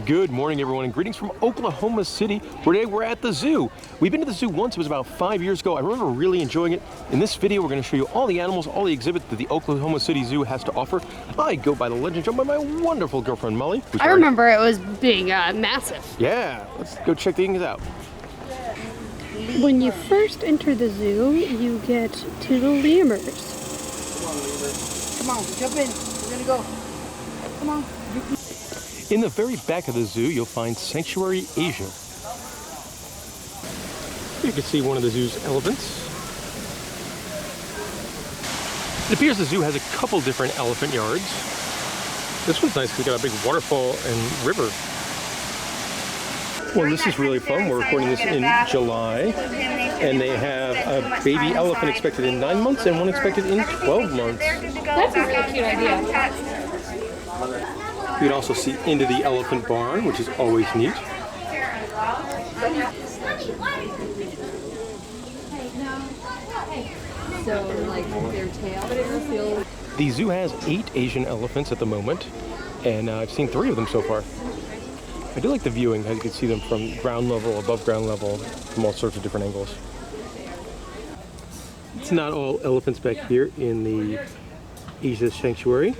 Good morning, everyone, and greetings from Oklahoma City, where today we're at the zoo. We've been to the zoo once. It was about 5 years ago. I remember really enjoying it. In this video, we're going to show you all the animals, all the exhibits that the Oklahoma City Zoo has to offer. I go by the legend joined by my wonderful girlfriend, Molly. I remember it was being massive. Yeah, let's go check things out. When you first enter the zoo, you get to the lemurs. Come on, jump in. We're gonna go. Come on. In the very back of the zoo, you'll find Sanctuary Asia. You can see one of the zoo's elephants. It appears the zoo has a couple different elephant yards. This one's nice because it's got a big waterfall and river. Well, this is really fun. We're recording this in July, and they have a baby elephant expected in 9 months and one expected in 12 months. That's a really cute idea. You can also see into the elephant barn, which is always neat. So, like, their tail. The zoo has 8 Asian elephants at the moment, and I've seen 3 of them so far. I do like the viewing, how you can see them from ground level, above ground level, from all sorts of different angles. It's not all elephants back here in the Asia Sanctuary.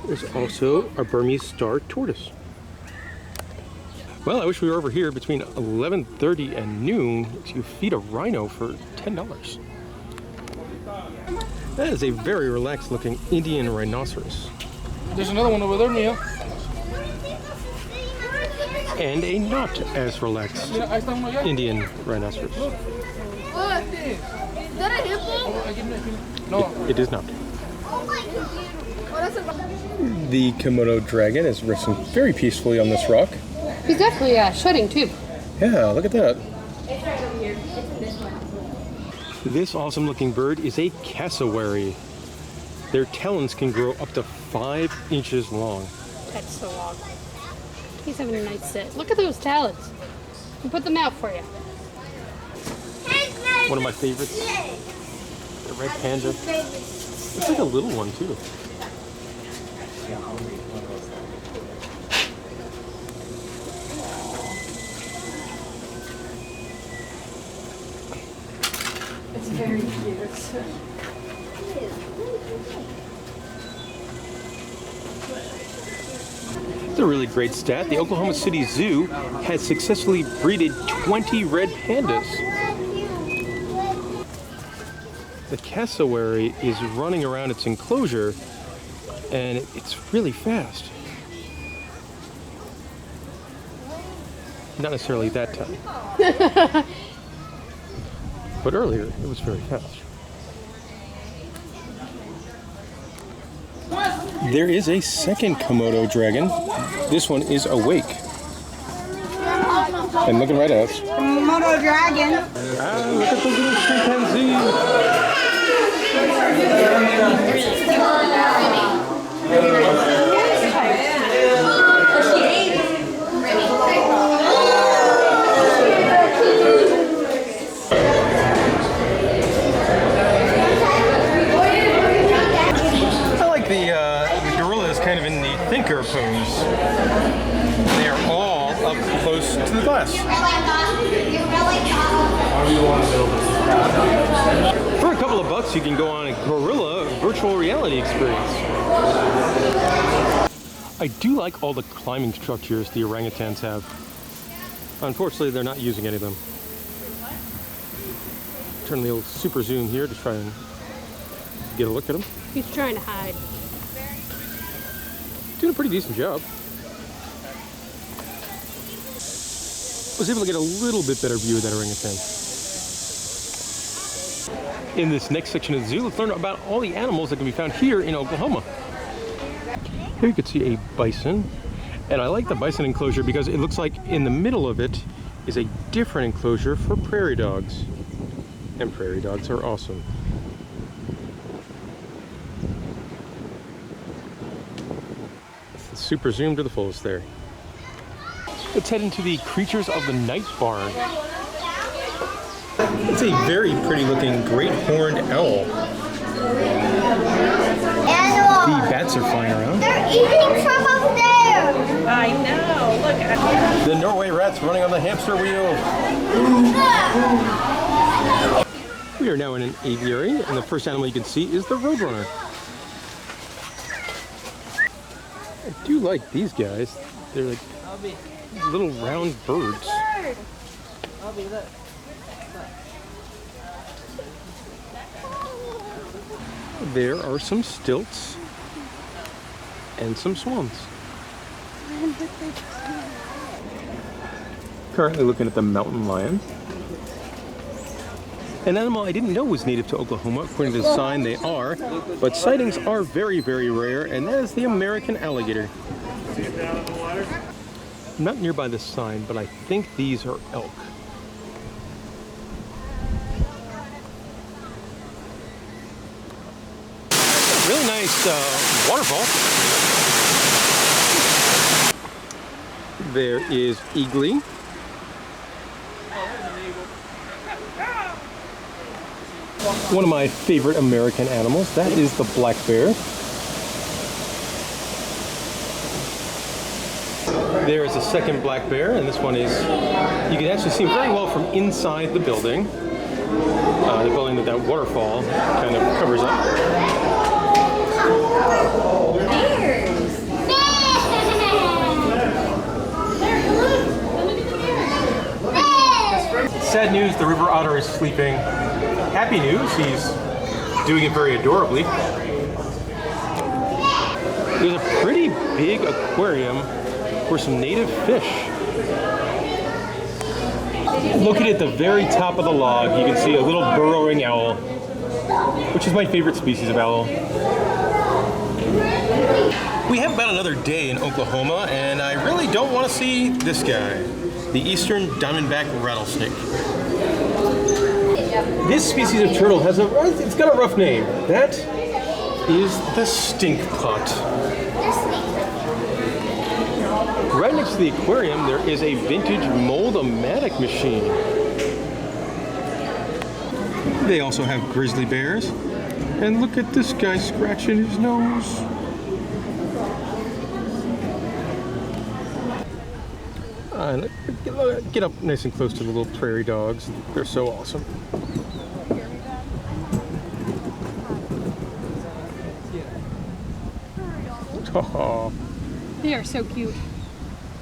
There's also a Burmese star tortoise. Well, I wish we were over here between 11:30 and noon to feed a rhino for $10. That is a very relaxed looking Indian rhinoceros. There's another one over there, Mia. And a not as relaxed Indian rhinoceros. What? Is that a hippo? No. It is not. Oh, that's a... The komodo dragon is resting very peacefully on this rock. He's definitely shedding too. Yeah, look at that. This awesome looking bird is a cassowary. Their talons can grow up to 5 inches long. That's so long. He's having a nice sit. Look at those talons. We'll put them out for you. One of my favorites. The red panda. Looks like a little one too. It's very cute. It's a really great stat. The Oklahoma City Zoo has successfully breeded 20 red pandas. The cassowary is running around its enclosure, and it's really fast. Not necessarily that time. But earlier, it was very fast. There is a second komodo dragon. This one is awake and looking right at us. Komodo dragon. Ah, look at the little chimpanzee. Kind of in the thinker pose. They are all up close to the glass. For a couple of bucks, you can go on a gorilla virtual reality experience. I do like all the climbing structures the orangutans have. Unfortunately, they're not using any of them. Turn the old super zoom here to try and get a look at them. He's trying to hide. Doing a pretty decent job. Was able to get a little bit better view of that orangutan. In this next section of the zoo, let's learn about all the animals that can be found here in Oklahoma. Here you can see a bison, and I like the bison enclosure because it looks like in the middle of it is a different enclosure for prairie dogs. And prairie dogs are awesome. Super zoom to the fullest there. Let's head into the Creatures of the Night barn. It's a very pretty looking great horned owl. Animal. bats are flying around. They're eating from up there. I know. Look at The Norway rat's running on the hamster wheel. We are now in an aviary, and the first animal you can see is the roadrunner. I do like these guys. They're like little round birds. There are some stilts and some swans. Currently looking at the mountain lion. An animal I didn't know was native to Oklahoma. According to the sign, they are, but sightings are very, very rare, and that is the American alligator. Not nearby the sign, but I think these are elk. Really nice waterfall. There is eagly. One of my favorite American animals, that is the black bear. There is a second black bear, and this one is, you can actually see him very well from inside the building. The building that waterfall kind of covers up. Sad news, the river otter is sleeping. Happy news, he's doing it very adorably. There's a pretty big aquarium for some native fish. Located at the very top of the log, you can see a little burrowing owl, which is my favorite species of owl. We have about another day in Oklahoma, and I really don't want to see this guy, the eastern diamondback rattlesnake. This species of turtle has it's got a rough name. That is the stink pot. Right next to the aquarium, there is a vintage mold-o-matic machine. They also have grizzly bears. And look at this guy scratching his nose. Get up nice and close to the little prairie dogs. They're so awesome. Oh. They are so cute.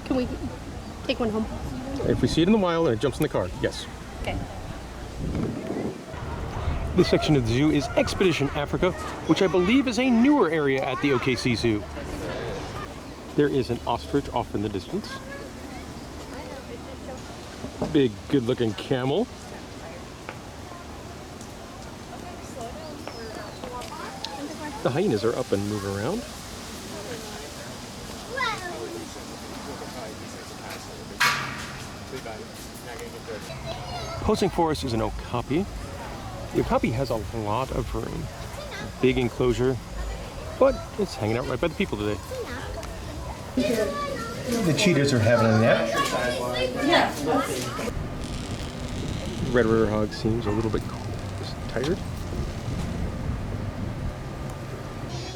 Can we take one home? If we see it in the wild and it jumps in the car, yes. Okay. This section of the zoo is Expedition Africa, which I believe is a newer area at the OKC Zoo. There is an ostrich off in the distance. Big, good-looking camel. The hyenas are up and move around. Posing for us is an okapi. The okapi has a lot of room. Big enclosure, but it's hanging out right by the people today. The cheetahs are having a nap. Red river hog seems a little bit tired.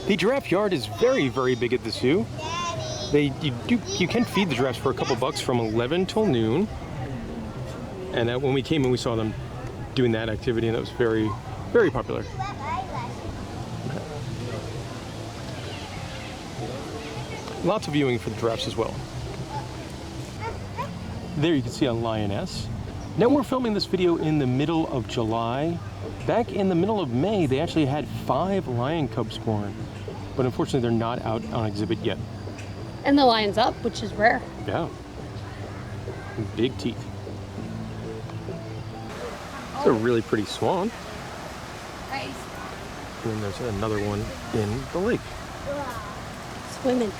The giraffe yard is very, very big at the zoo. You can feed the giraffes for a couple bucks from 11 till noon. And when we came in, we saw them doing that activity, and that was very, very popular. Lots of viewing for the giraffes as well. There you can see a lioness. Now we're filming this video in the middle of July. Back in the middle of May, they actually had 5 lion cubs born, but unfortunately they're not out on exhibit yet. And the lion's up, which is rare. Yeah. Big teeth. It's a really pretty swan. And then there's another one in the lake. Swimming.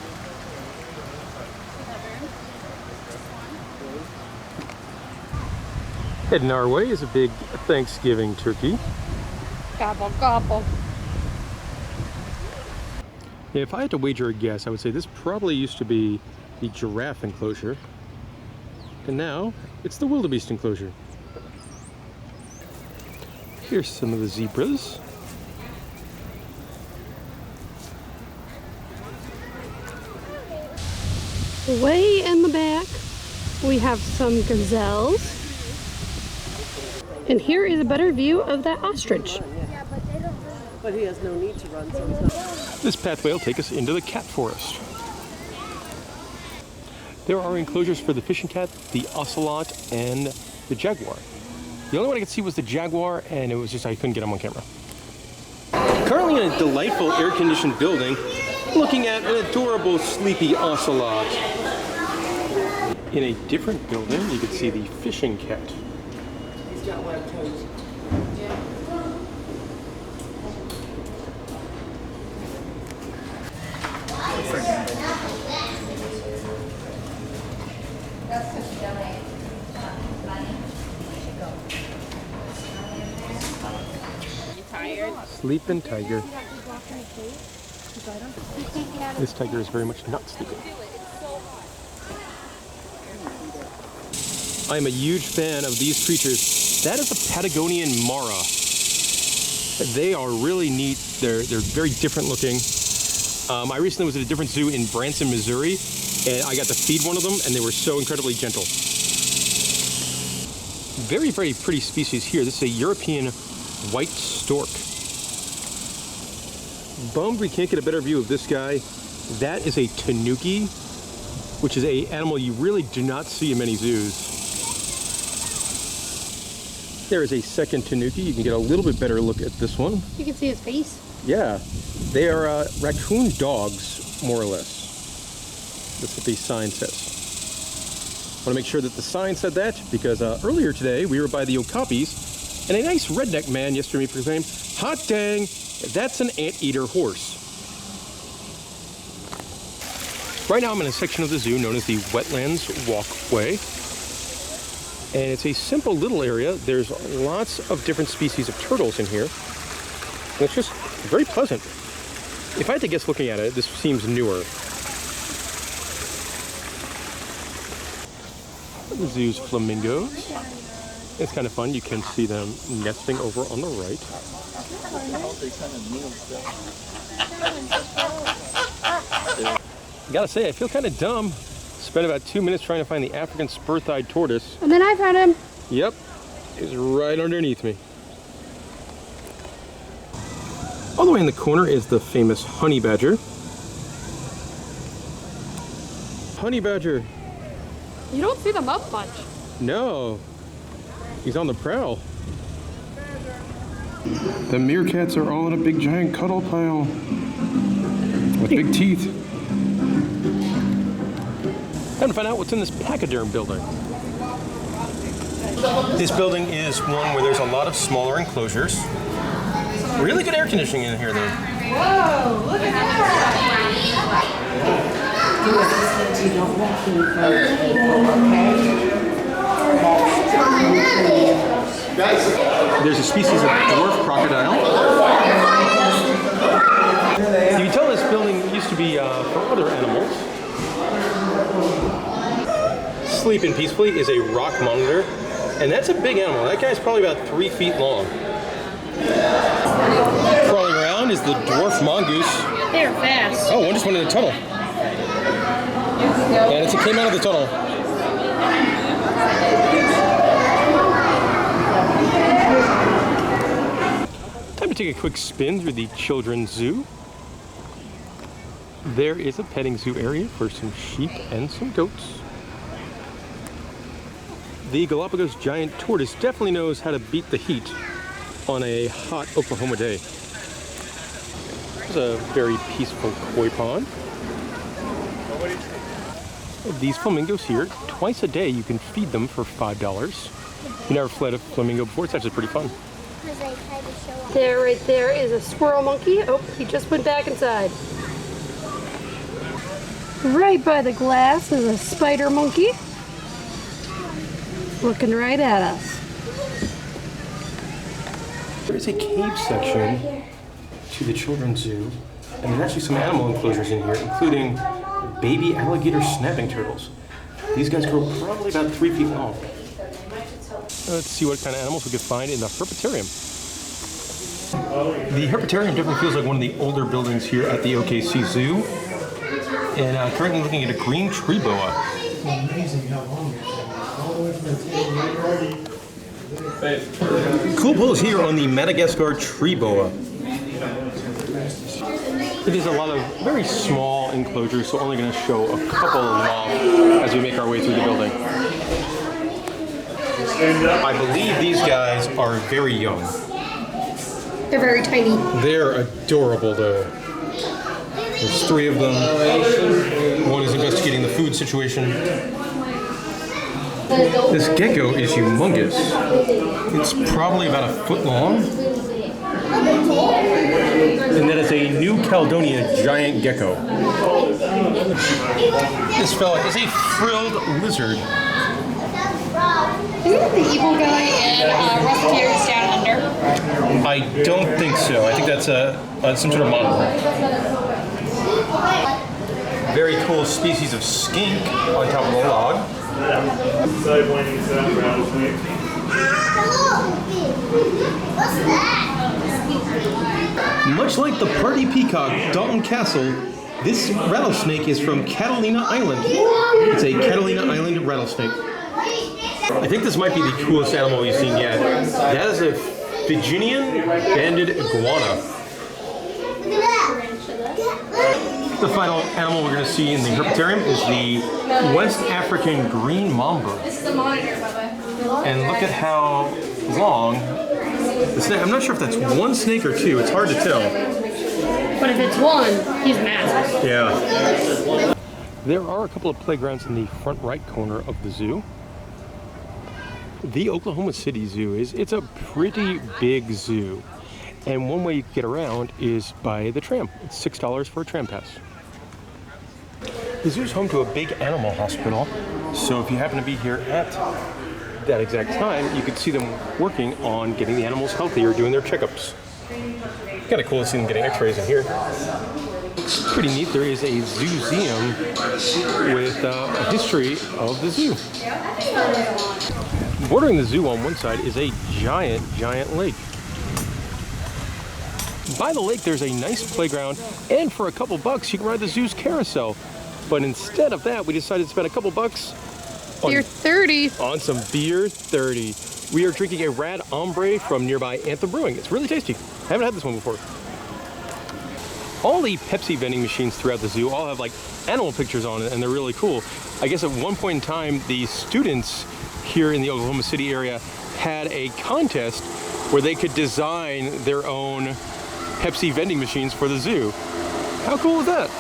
Heading our way is a big Thanksgiving turkey. Gobble, gobble. Yeah, if I had to wager a guess, I would say this probably used to be the giraffe enclosure. And now it's the wildebeest enclosure. Here's some of the zebras. Way in the back, we have some gazelles. And here is a better view of that ostrich. But he has no need to run, so he's not. This pathway will take us into the cat forest. There are enclosures for the fishing cat, the ocelot, and the jaguar. The only one I could see was the jaguar, and it was just I couldn't get him on camera. Currently in a delightful air-conditioned building, looking at an adorable sleepy ocelot. In a different building, you can see the fishing cat. He's got webbed toes. Sleeping tiger. This tiger is very much not sleeping. I am a huge fan of these creatures. That is a Patagonian mara. They are really neat. They're very different looking. I recently was at a different zoo in Branson, Missouri, and I got to feed one of them, and they were so incredibly gentle. Very, very pretty species here. This is a European white stork. Bummed we can't get a better view of this guy. That is a tanuki, which is an animal you really do not see in many zoos. There is a second tanuki. You can get a little bit better look at this one. You can see his face. Yeah, they are raccoon dogs, more or less. That's what the sign says. I want to make sure that the sign said that because earlier today we were by the Okapis and a nice redneck man yesterday proclaimed, "Hot dang, that's an anteater horse." Right now I'm in a section of the zoo known as the Wetlands Walkway. And it's a simple little area. There's lots of different species of turtles in here. And it's just very pleasant. If I had to guess looking at it, this seems newer. The zoo's flamingos. It's kind of fun. You can see them nesting over on the right. Gotta say, I feel kind of dumb. Spent about 2 minutes trying to find the African spur-thighed tortoise. And then I found him. Yep, he's right underneath me. All the way in the corner is the famous honey badger. Honey badger. You don't see them up much. No, he's on the prowl. The meerkats are all in a big giant cuddle pile with big teeth. Time to find out what's in this Pachyderm building. This building is one where there's a lot of smaller enclosures. Really good air conditioning in here though. Whoa, look at that! There's a species of dwarf crocodile. You can tell this building used to be for other animals. Sleeping peacefully is a rock monitor, and that's a big animal. That guy's probably about 3 feet long. Crawling around is the dwarf mongoose. They're fast. Oh, one just went in the tunnel. And it came out of the tunnel. Time to take a quick spin through the children's zoo. There is a petting zoo area for some sheep and some goats. The Galapagos giant tortoise definitely knows how to beat the heat on a hot Oklahoma day. There's a very peaceful koi pond. These flamingos here, twice a day you can feed them for $5. You never fed a flamingo before, it's actually pretty fun. There, right there is a squirrel monkey. Oh, he just went back inside. Right by the glass is a spider monkey. Looking right at us. There is a cave section to the children's zoo, and there's actually some animal enclosures in here, including baby alligator snapping turtles. These guys grow probably about 3 feet long. Let's see what kind of animals we could find in the Herpetarium. The Herpetarium definitely feels like one of the older buildings here at the OKC Zoo. And currently looking at a green tree boa. Amazing how long it is. All the way from the table. Cool pose here on the Madagascar tree boa. It is a lot of very small enclosures, so only going to show a couple off as we make our way through the building. I believe these guys are very young. They're very tiny. They're adorable though. There's 3 of them. One is investigating the food situation. This gecko is humongous. It's probably about a foot long. And that is a New Caledonia giant gecko. This fella is a frilled lizard. Isn't the evil guy in Herpetarium Down Under? I don't think so. I think that's some sort of monitor. Very cool species of skink on top of the log. Much like the party peacock, Dalton Castle, this rattlesnake is from Catalina Island. It's a Catalina Island rattlesnake. I think this might be the coolest animal we've seen yet. That is a Fijian banded iguana. The final animal we're going to see in the Herpetarium is the West African green mamba. This is a monitor, Bubba. And look at how long the snake. I'm not sure if that's one snake or 2. It's hard to tell. But if it's one, he's massive. Yeah. There are a couple of playgrounds in the front right corner of the zoo. The Oklahoma City Zoo it's a pretty big zoo. And one way you can get around is by the tram. It's $6 for a tram pass. The zoo is home to a big animal hospital. So if you happen to be here at that exact time, you could see them working on getting the animals healthy or doing their checkups. Kind of cool to see them getting x-rays in here. Pretty neat. There is a zooseum with a history of the zoo. Bordering the zoo on one side is a giant lake. By the lake, there's a nice playground, and for a couple bucks, you can ride the zoo's carousel. But instead of that, we decided to spend a couple bucks on Beer 30. On some beer 30. We are drinking a Rad Ombre from nearby Anthem Brewing. It's really tasty. I haven't had this one before. All the Pepsi vending machines throughout the zoo all have like animal pictures on it, and they're really cool. I guess at one point in time, the students here in the Oklahoma City area had a contest where they could design their own Pepsi vending machines for the zoo. How cool is that?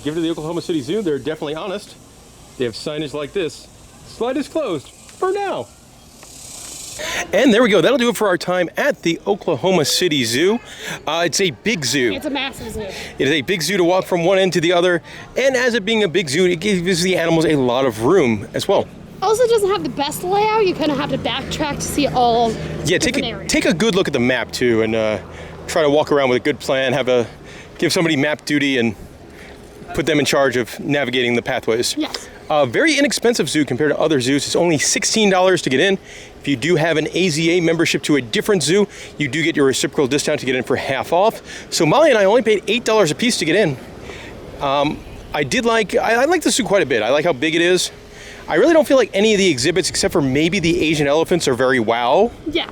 Give it to the Oklahoma City Zoo. They're definitely honest. They have signage like this. Slide is closed for now. And there we go. That'll do it for our time at the Oklahoma City Zoo. It's a big zoo. It's a massive zoo. It is a big zoo to walk from one end to the other. And as it being a big zoo, it gives the animals a lot of room as well. Also doesn't have the best layout. You kind of have to backtrack to see all take a good look at the map too, and try to walk around with a good plan. Give somebody map duty and put them in charge of navigating the pathways. Yes. Very inexpensive zoo compared to other zoos. It's only $16 to get in. If you do have an AZA membership to a different zoo, you do get your reciprocal discount to get in for half off. So Molly and I only paid $8 a piece to get in. I like the zoo quite a bit. I like how big it is. I really don't feel like any of the exhibits, except for maybe the Asian elephants, are very wow. Yeah.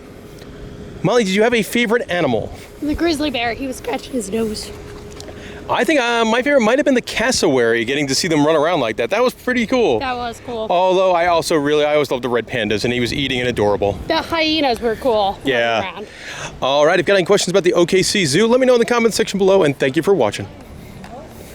Molly, did you have a favorite animal? The grizzly bear. He was scratching his nose. I think my favorite might have been the cassowary, getting to see them run around like that. That was pretty cool. That was cool. Although I always loved the red pandas, and he was eating and adorable. The hyenas were cool. Yeah. All right, if you've got any questions about the OKC Zoo, let me know in the comments section below, and thank you for watching.